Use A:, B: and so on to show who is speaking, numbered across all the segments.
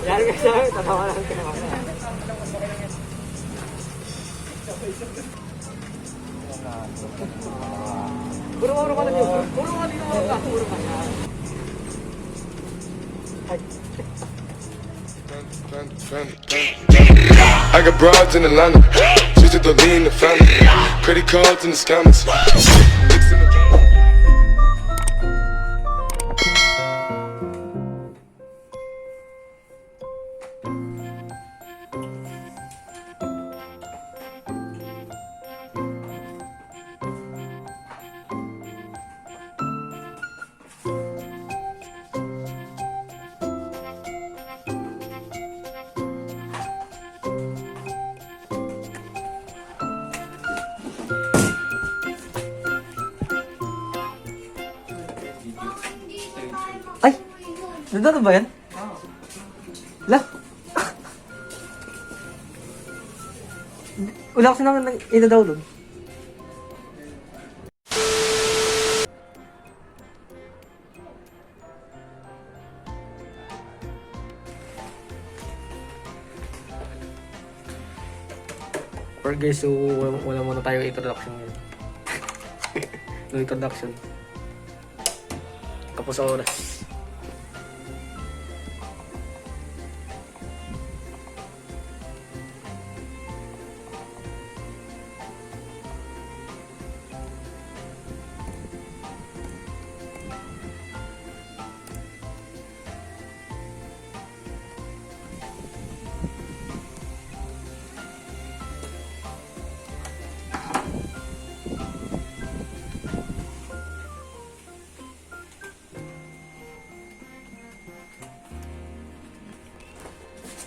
A: Yan ka siya, tatawa lang ka naman. Puro ka na niyo. Puro ka dito mga puro ka na.
B: I got broads in Atlanta, just to the lean the family, credit cards in the scammers.
A: Ay! Nandito ba yan? Oo. La? Wala kasi naman ina daw doon. Or guys, so wala muna tayo introduction ngayon. No introduction. Kapos sa oras.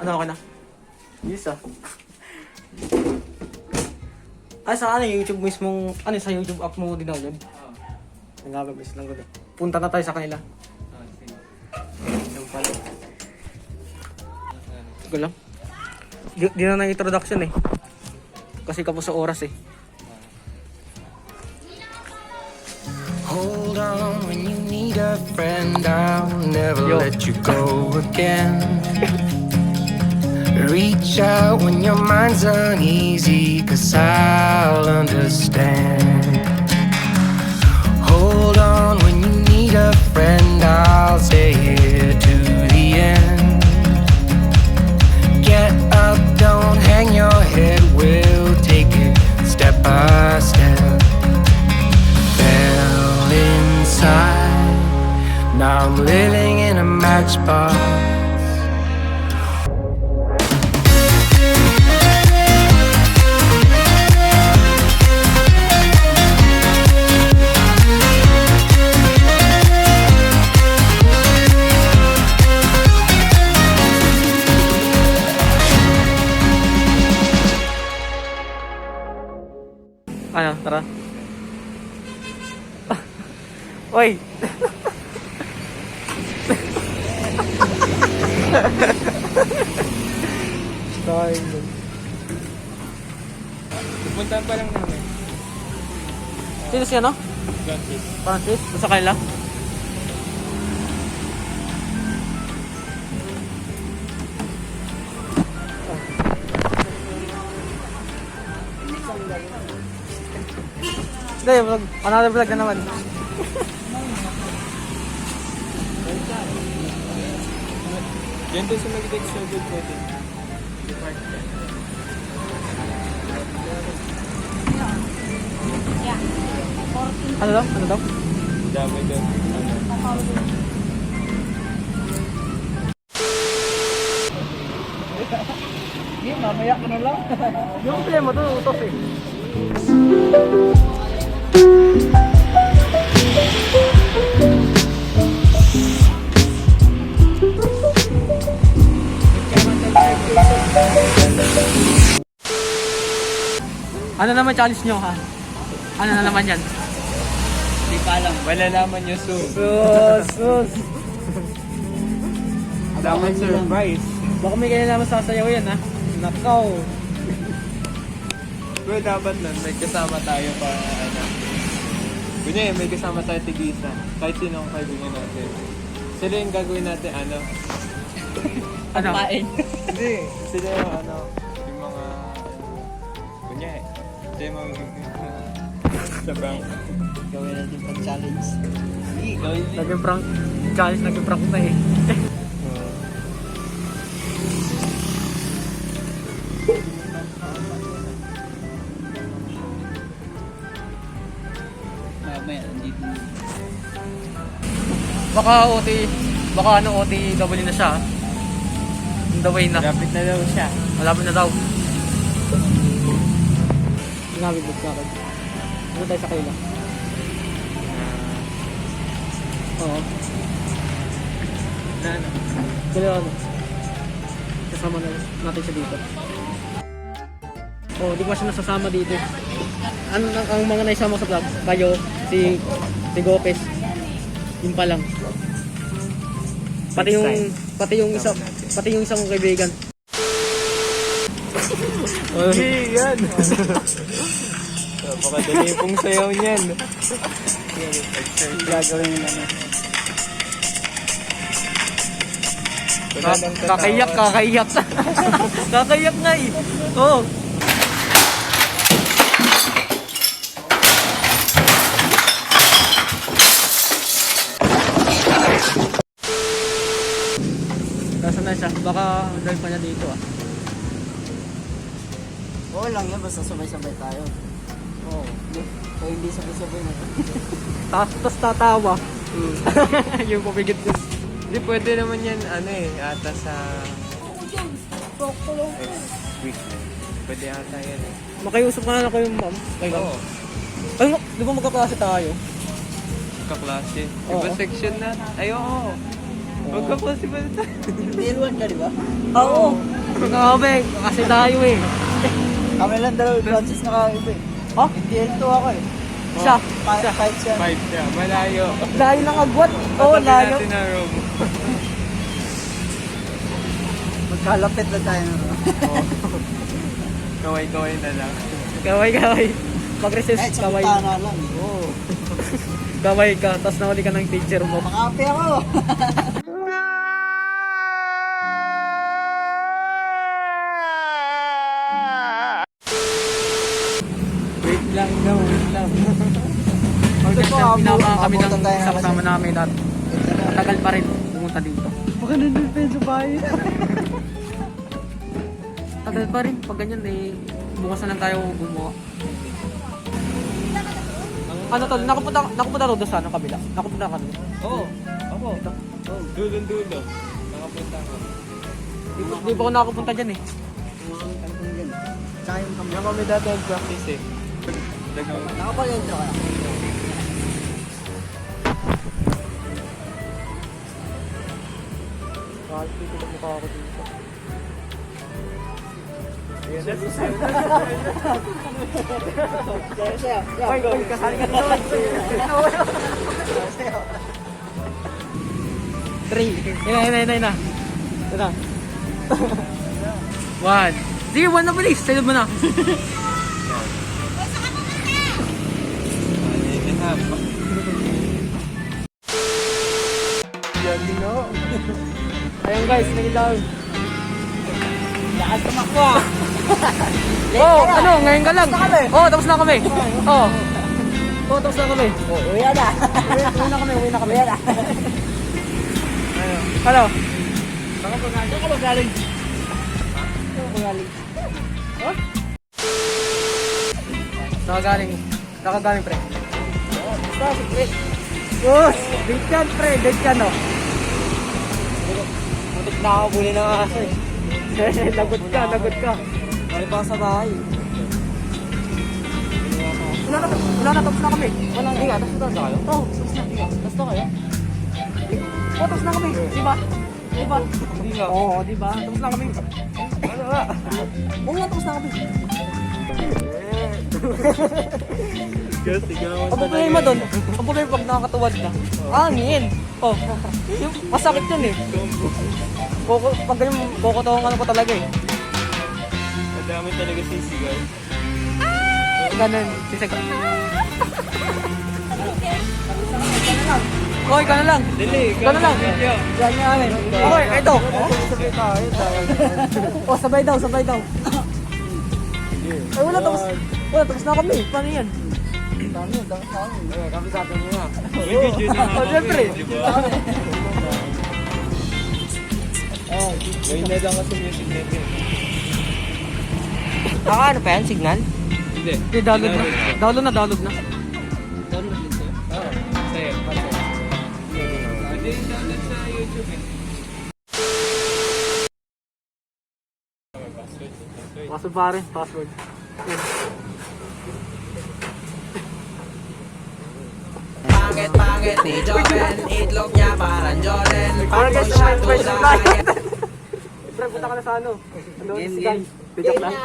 A: Ano ako na? Yes ah. Ah, sa ano yung YouTube mismong, ano sa YouTube app mo din download? Oo. Nagagabis lang ko doon. Punta na tayo sa kanila. Yung pala. Ito lang. Di na introduction eh. Kasi kapos sa oras eh.
C: Hold on when you need a friend, I'll never let you go again. Reach out when your mind's uneasy, 'cause I'll understand. Hold on when you need a friend, I'll stay here to the end. Get up, don't hang your head, we'll take it step by step. Fell inside, now I'm living in a matchbox.
A: Ano, tara. Oy. Style.
D: Pupuntahan pa lang namin.
A: Sino siya, no?
D: Francis.
A: Francis? Sa kanila? Hindi, vlog. Another vlog na naman.
D: Yan doon sa Magdeg sa good pwede.
A: Ano daw? Ano daw?
D: Dami doon.
A: Hindi, mamaya ka na lang. Yung tema doon, utos eh. Ano naman challenge nyo ha? Ano na naman yan?
D: Hindi pa alam. Malalaman nyo soon.
A: Sus!
D: Dapat surprise.
A: Baka may kaya naman sasayaw yan ha? Nakaw!
D: Pero dapat nun, may kasama tayo pa ano. Kunya may kasama tayo tigisa. Kahit sino ang kaibigan natin. Sila yung gagawin natin, ano?
A: Ano?
D: Hindi. Sila yung ano, yung mga, kunya sila yung mga sa bank.
E: Gawin natin pag-challenge. Sige, gawin din.
A: Naging prank. Challenge, naging prank na eh.
E: Mamaya, andito.
A: Baka ano OTW na siya. On the way na.
D: Lapit na daw siya.
A: Malapit na daw. Ginamit mo sa akin. Ano tayo sa kaila? Oo.
D: Na ano?
A: Dali ano. Kasama na natin siya dito. Oh, di ko siya nasasama dito. Ang mga naisama sa vlog, kayo, si Gopes. Yun pa lang. Pati yung isang kong kaibigan.
D: Hindi, yan. Napakadali pong sayaw niyan.
E: Gagawin nila na.
A: Kakaiyak. Kakaiyak nga eh. Oo. Nasaan na siya? Baka drive pa niya dito ah.
E: Oo lang yan, basta sabay-sabay tayo.
A: Oo.
E: O hindi sabay-sabay na.
A: Tapos tatawa. Yung pumigit yun.
D: Hindi, pwede naman yan, ano eh, ata sa next week. Pwede ata yan eh.
A: Makiusap ka na ako yung ma'am.
D: Oo.
A: Ay, di ba magkaklase tayo?
D: Kaklase.
A: Oo.
D: Iba section na. Ay, oo. Magkaklase ba na tayo?
E: DL1 ka, di ba?
A: Oo. Grabe, kasi tayo eh.
E: Kami lang dalawa, Francis nakaiba eh.
A: Ha?
E: DL2 ako eh.
A: Siya.
E: Fight siya.
D: 5 siya. Malayo.
A: Layo ng agwat. Oo,
D: Tatabi
A: layo.
D: natin na room.
E: Magkalapit na tayo.
D: Kaway-kaway na lang.
A: Kaway. Mag-recess,
E: Kahit sa
A: kaway.
E: bintana lang.
A: Oo. Kaway ka, tapos nahuli ka ng teacher mo.
E: Makapi ako.
A: Wait lang. Pinama kami ng isang kasama namin at matagal pa rin pumunta dito.
E: Baka nandun pa yun sa bahay.
A: Tagal pa rin, pag ganyan eh, bukas na lang tayo gumawa. Ano tol, nakapunta ro doon sa anong kabila? Nakapunta ka doon?
D: Oo. Ako. Dulo. Nakapunta ako.
A: Di ba ako nakapunta dyan eh?
E: Tsaka yung kami.
D: Yan kami dati practice eh.
E: Nakapag-intro ka na.
A: Kahit dito na mukha ako dito. Ay, kasali ka dito. 3. Yun na. Ito na. 1. Sige, 1 na bilis. Sa'yo mo na. Ayun guys, nagilaw.
E: Lakas tumakbo.
A: Oh, ano, ngayon ka lang. Oh, tapos na kami. Oh. Oh, tapos na kami.
E: Uwi na.
A: Uwi na kami.
E: Uwi na.
A: Ano?
E: Saan ka magaling?
A: Nakagaling pre.
E: Basta, secret.
A: Yes! Date yan pre, date yan oh. Muntik na ako buli ng aso eh. Lagot ka.
E: Balik pa sa bahay.
A: Wala na, tapos na kami. Wala na. Inga, tapos na tayo. Oo,
E: Tapos na kayo?
A: tapos na kami. Diba?
D: Hindi nga.
A: Oo, diba? Tapos na kami.
D: Ano nga?
A: Oo nga, tapos na kami.
D: Kasi gawin
A: Ang problema doon, pag nakakatuwad na, angin. Oh, masakit yun eh. Pag ganyan, kukutawan ko talaga eh.
D: Madami talaga sisigaw.
A: Ganun, sisag. Okay, ka na lang.
D: Dili,
A: Ka na lang. Yan nga amin. Okay, ito. Oh, sabay daw, sabay daw. Ay, wala, tapos na kami. Paano yan?
E: Dami, dami sa amin.
A: Kami sa atin nga.
D: Video na
A: Oh, syempre.
D: Gawin na lang kasi music natin.
E: Ano pa yan? Signal?
D: Hindi.
A: Okay, download na. Download na, download na.
D: Oo. Sa'yo. Pwede yung download sa YouTube eh.
A: Password pare, password.
F: Pangit ni Joven, itlog niya parang Jordan.
A: Alright guys,
F: Pag-push to
A: first
F: the
A: supply.
F: highest.
A: Pre, punta ka na sa ano? Ano,
E: Game,
A: si
E: game.
A: Guy. Pick up lang.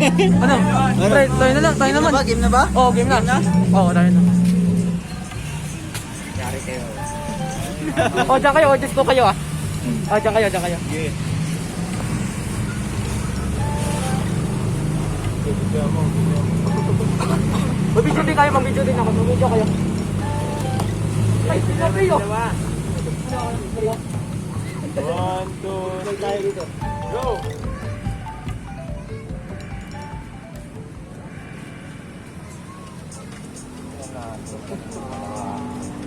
A: Ano? Pre, tayo na lang, tayo naman.
E: Game na ba?
A: Oo, game na. Oo, tayo na.
E: Yari kayo.
A: O, dyan kayo, audience ko kayo ah. O, dyan kayo, dyan kayo.
D: Okay.
A: Mag-video din kayo, mag-video din ako. Mag-video kayo. Ay, sinabi yun.
D: 1, 2, go!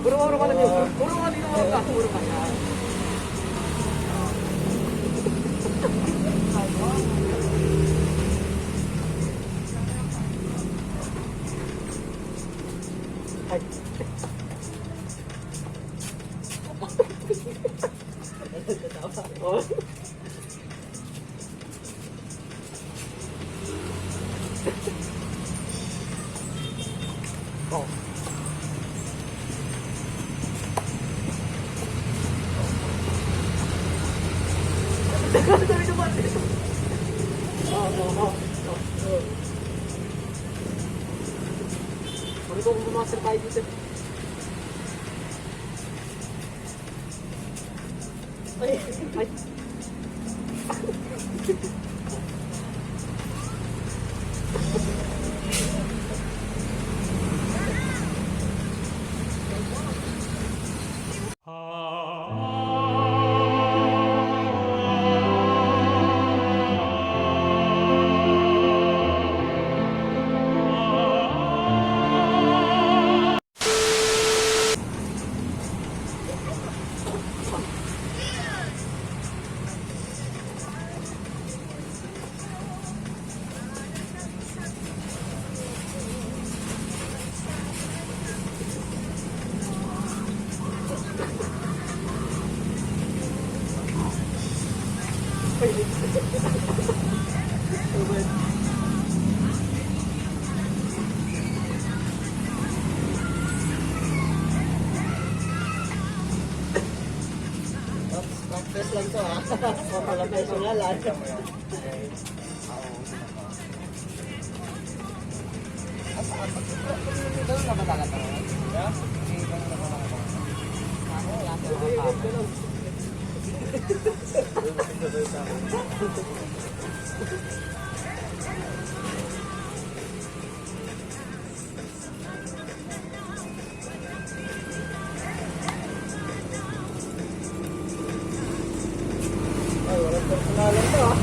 A: Puro ka lang yun. Puro ka dito mga puro ka. Ay. Oh. Oh. Ano ko kung bumasal tayo dito? Ay, ay.
E: Practice lang to ah. Wala personal ah. Ganun na ba talaga? Yeah? Ganun na ba talaga?
A: Ay, walang personalan to ah.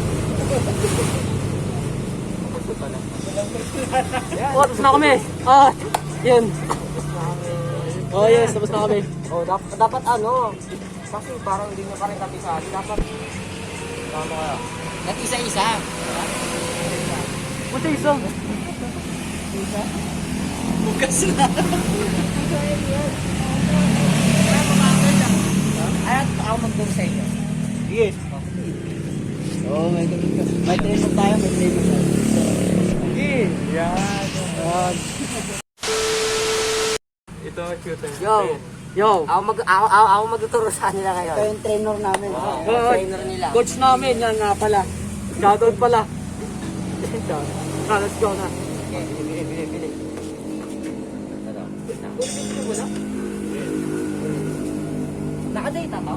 A: Oh, tapos na kami. Ah, yun. Oh, yes, tapos na kami.
E: Oh, dapat ano, kasi parang hindi nyo pa rin kapisali. Dapat, tama kaya. Nag-isa-isa.
A: Punta isang.
E: Bukas na. Ayaw, ako mag-doon sa inyo.
A: Yes.
E: Oo, may ganun ka. May train mo tayo, may train mo tayo.
A: Sige. Yan. Yan.
D: Ito, shooter.
E: Yo,
A: Yo.
E: ako magtuturo sa kanila ngayon. Ito yung trainer namin.
A: Good.
E: Trainer nila.
A: Coach namin, yan nga pala. Shoutout pala. Let's go na.
E: Bili. Nakadate na to?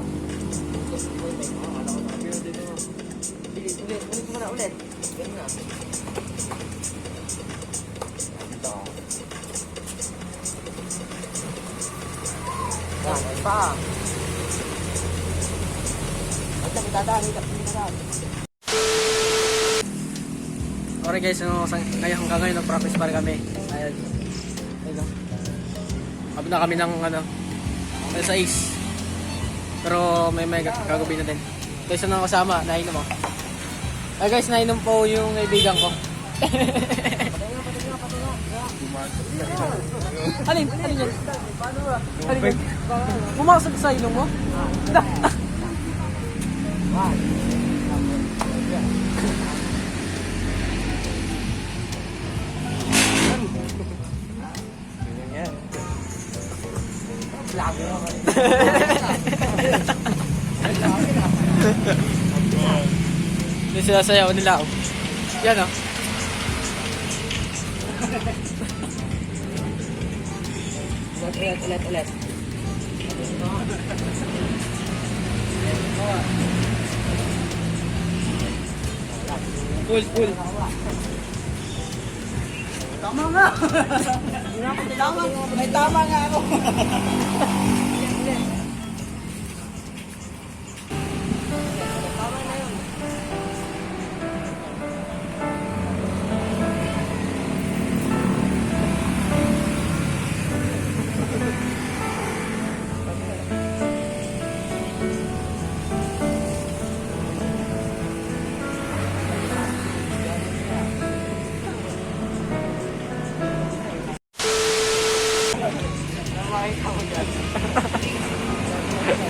E: Ulit mo na ulit. Ganun na. Ito. Yan, pa. Ang dami dadaan.
A: Okay guys, ngayon hanggang ngayon nag-practice pa rin kami. Ayun. Ayun. Abot na kami ng sa ace. Pero may gagawin na din. Ito isa na kasama, nainom mo. Ay guys, nainom po yung kaibigan ko. Alin? Alin yan? Alin yan? Pumasok sa ilong mo?
D: Yan.
A: Yung sinasayaw nila. Oh. Yan oh.
E: Ulit.
A: Full.
E: Tama nga. May tama nga ako.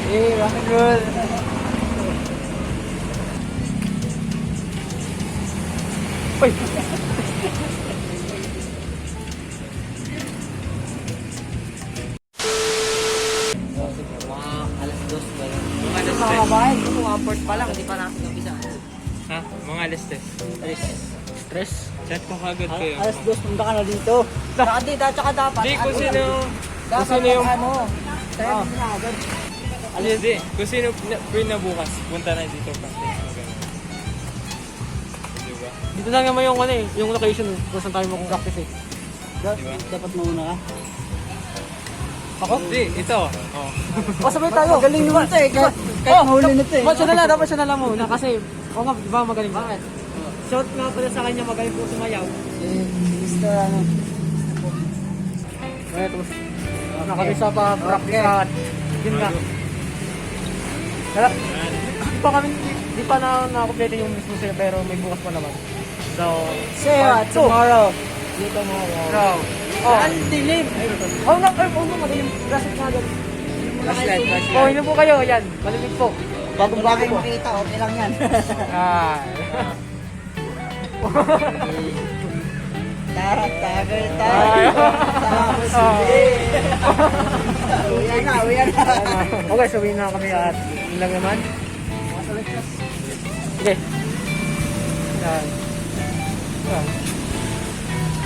A: Eh, rock and roll. Uy!
E: Mga bahay, kung mga port pa lang, hindi pa natin umpisa.
D: Ha? Mga listes.
A: Stress?
D: Chat ko kagad kayo.
E: Alas 2, punta ka na dito. Tsaka dapat.
D: Hindi, kung sino...
E: Dapat
D: Kung sino yung...
E: ano, tayo na agad.
D: Hindi, kung sino free na bukas, punta na dito practice. Diba?
A: Dito lang naman yung yung location kung saan tayo mag-practice eh.
E: Dapat mauna ka.
A: Ako?
D: Hindi, ito. Oh.
A: O, sabay tayo.
E: Magaling naman ito eh. Kahit mahuli na ito eh.
A: Dapat siya na lang muna kasi, o nga, di ba magaling? Bakit? Shout nga pala sa kanya, magaling po sumayaw.
E: Mr. ano.
A: Kaya tapos, nakabisa pa, practice. Yun nga. Kaya, di pa na-complete yung mismo sa'yo, pero may bukas pa naman. So,
E: Say what? Tomorrow.
A: So, ang dilim. Oo nga, madilim. Flashlight nga doon.
D: Flashlight.
A: Oh, yun po kayo, yan. Malimig po.
E: Bagong-bago makita, okay lang yan.
A: Ah.
E: Tagal tayo. Tapos uwian na.
A: Okay, so na kami at yun lang naman. Okay. Yan.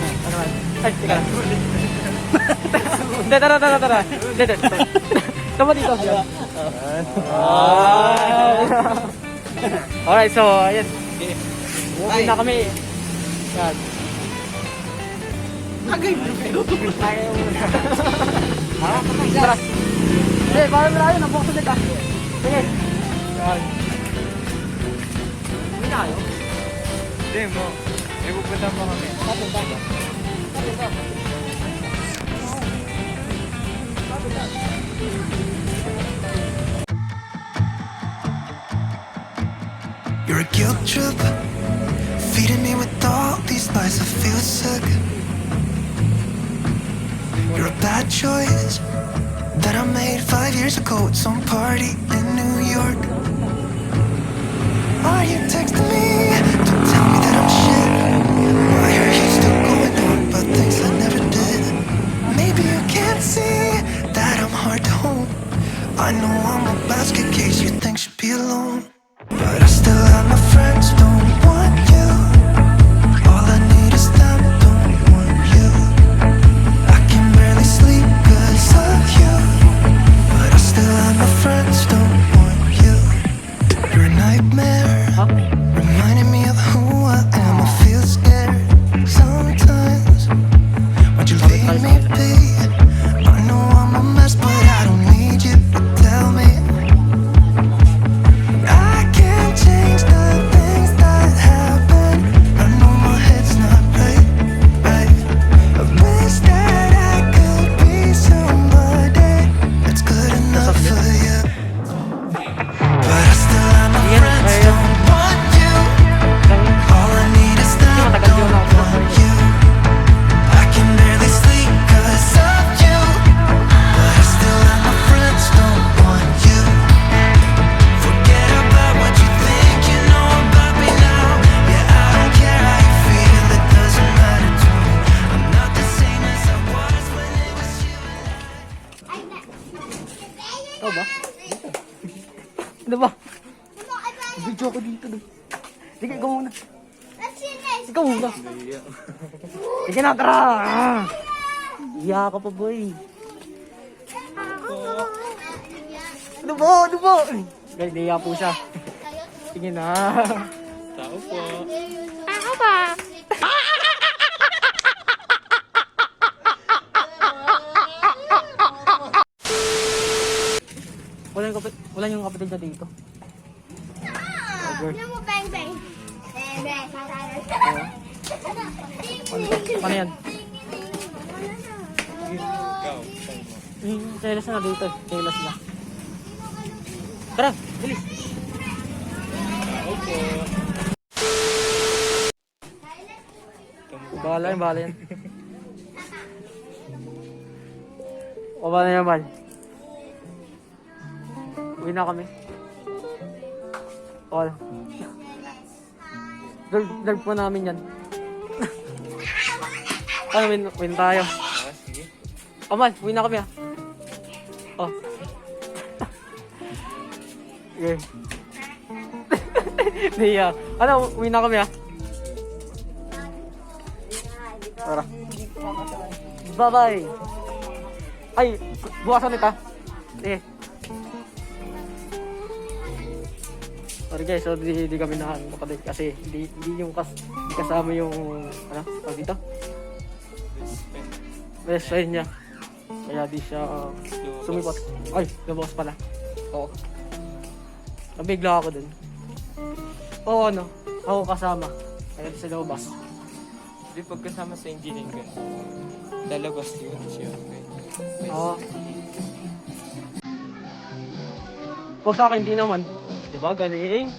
A: Ano man? Ay, teka lang. Hindi, tara. Hindi. Tama dito. Ah. Alright, so, ayan.
D: Okay.
A: Uuwi na kami. Yan. Agay, Agay muna. Tara. Sige, parang malayo. Nabukos ulit ah. Sige. Yan. Hindi na kayo.
D: Hindi mo. May pupunta pa kami.
G: You're a guilt trip, feeding me with all these lies. I feel sick. You're a bad choice that I made 5 years ago at some party in New York. Are you texting me to tell me that I'm shit? Why are you still going on about things I never did? Maybe you can't see that I'm hard to hold. I know I'm a basket case you think should be alone, but I still have my friends, don't want you. All I need is them, don't want you. I can barely sleep 'cause of you, but I still have my friends, don't want you. You're a nightmare, reminding me of who I am. I feel scared sometimes. Why'd you leave me be? I know I'm a mess, but I don't need you to tell me. I can't change the things that happen. I know my head's not right. I wish that I could be somebody that's good enough for you, but I still have my friends, don't want you. All I need is them, don't want you. I can barely sleep 'cause of you, but I still have my friends, don't want you. Forget about what you think you know about me now. Yeah, I don't care how you feel, it doesn't matter to me. I'm not the same as I was when it was you.
A: Ito ba? Ano ba? Video ko dito. Sige, ikaw muna. Ikaw muna. Sige na, tara. Iya ka pa, boy. Ano ba? Ano ba? Guys, naiya po siya. Sige na.
D: Tao po.
A: Wala yung kapatid na dito.
H: Ano mo, bang bang?
A: Ano yan?
D: Ikaw.
A: Selos na dito. Selos na. Tara, bilis.
D: Tao po.
A: Bahala yan, bahala yan. O ba na naman? Uwi na kami. O, Drive po namin yan. Ano, win tayo.
D: Ah, sige.
A: O man, uwi na kami ah. O. Okay. Niya. Ano, uwi na kami ah. Tara. Bye-bye. Ay, bukasan ulit ah. Sige. Sorry guys, so di kami nakapatid kasi hindi yung di kasama yung ano, tawag dito? Best friend niya. Kaya di siya sumipot. Ay, lumabas pala. Oo. Nabigla ako dun. Oo, ano, ako kasama. Kaya di sa lumabas.
D: Hindi pagkasama sa engineering ka. Lalabas yun siya.
A: Oo. Pag sa akin, di naman. Diba, galing?